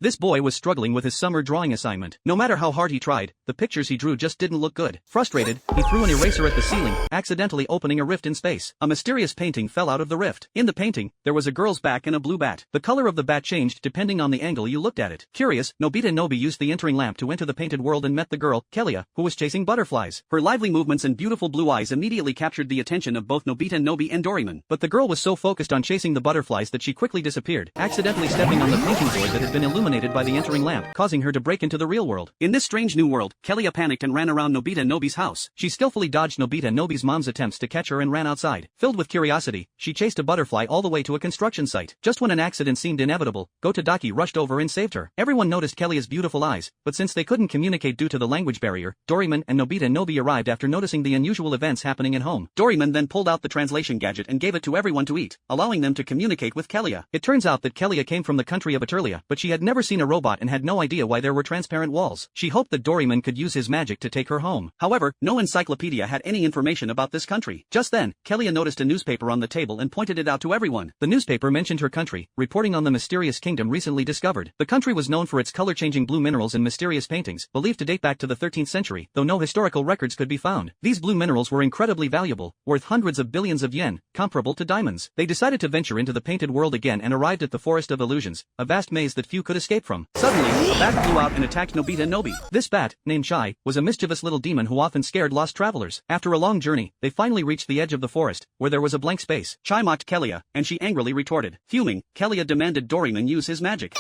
This boy was struggling with his summer drawing assignment. No matter how hard he tried, the pictures he drew just didn't look good. Frustrated, he threw an eraser at the ceiling, accidentally opening a rift in space. A mysterious painting fell out of the rift. In the painting, there was a girl's back and a blue bat. The color of the bat changed depending on the angle you looked at it. Curious, Nobita Nobi used the entering lamp to enter the painted world and met the girl, Kelia, who was chasing butterflies. Her lively movements and beautiful blue eyes immediately captured the attention of both Nobita Nobi and Doraemon. But the girl was so focused on chasing the butterflies that she quickly disappeared, accidentally stepping on the painting board that had been illuminated by the entering lamp, causing her to break into the real world. In this strange new world, Kelia panicked and ran around Nobita Nobi's house. She skillfully dodged Nobita Nobi's mom's attempts to catch her and ran outside. Filled with curiosity, she chased a butterfly all the way to a construction site. Just when an accident seemed inevitable, Gotodaki rushed over and saved her. Everyone noticed Kelia's beautiful eyes, but since they couldn't communicate due to the language barrier, Doraemon and Nobita Nobi arrived after noticing the unusual events happening at home. Doraemon then pulled out the translation gadget and gave it to everyone to eat, allowing them to communicate with Kelia. It turns out that Kelia came from the country of Eterlia, but she had never seen a robot and had no idea why there were transparent walls. She hoped that Doraemon could use his magic to take her home. However, no encyclopedia had any information about this country. Just then, Kelia noticed a newspaper on the table and pointed it out to everyone. The newspaper mentioned her country, reporting on the mysterious kingdom recently discovered. The country was known for its color-changing blue minerals and mysterious paintings, believed to date back to the 13th century, though no historical records could be found. These blue minerals were incredibly valuable, worth hundreds of billions of yen, comparable to diamonds. They decided to venture into the painted world again and arrived at the Forest of Illusions, a vast maze that few could escape from. Suddenly, a bat flew out and attacked Nobita Nobi. This bat, named Chai, was a mischievous little demon who often scared lost travelers. After a long journey, they finally reached the edge of the forest, where there was a blank space. Chai mocked Kelia, and she angrily retorted. Fuming, Kelia demanded Doraemon use his magic.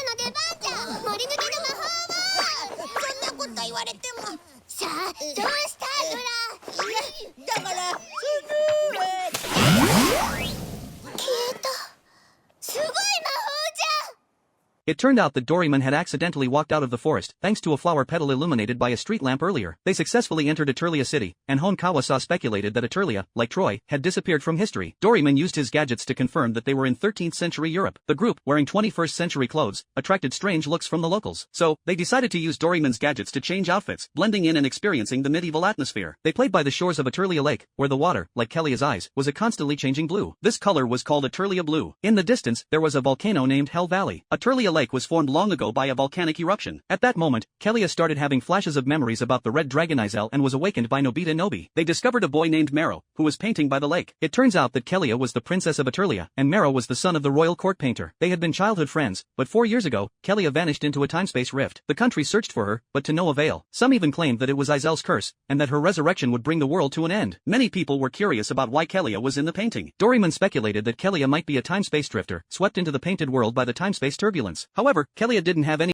It turned out that Doraemon had accidentally walked out of the forest, thanks to a flower petal illuminated by a street lamp earlier. They successfully entered Eterlia City, and Honkawa saw speculated that Eterlia, like Troy, had disappeared from history. Doraemon used his gadgets to confirm that they were in 13th century Europe. The group, wearing 21st century clothes, attracted strange looks from the locals. So, they decided to use Doraemon's gadgets to change outfits, blending in and experiencing the medieval atmosphere. They played by the shores of Eterlia Lake, where the water, like Kelia's eyes, was a constantly changing blue. This color was called Eterlia Blue. In the distance, there was a volcano named Hell Valley. Eterlia Lake was formed long ago by a volcanic eruption. At that moment, Kelia started having flashes of memories about the red dragon Izel and was awakened by Nobita Nobi. They discovered a boy named Mero, who was painting by the lake. It turns out that Kelia was the princess of Eterlia, and Mero was the son of the royal court painter. They had been childhood friends, but 4 years ago, Kelia vanished into a time-space rift. The country searched for her, but to no avail. Some even claimed that it was Izel's curse, and that her resurrection would bring the world to an end. Many people were curious about why Kelia was in the painting. Doraemon speculated that Kelia might be a time-space drifter, swept into the painted world by the time-space turbulence. However, Kelia didn't have any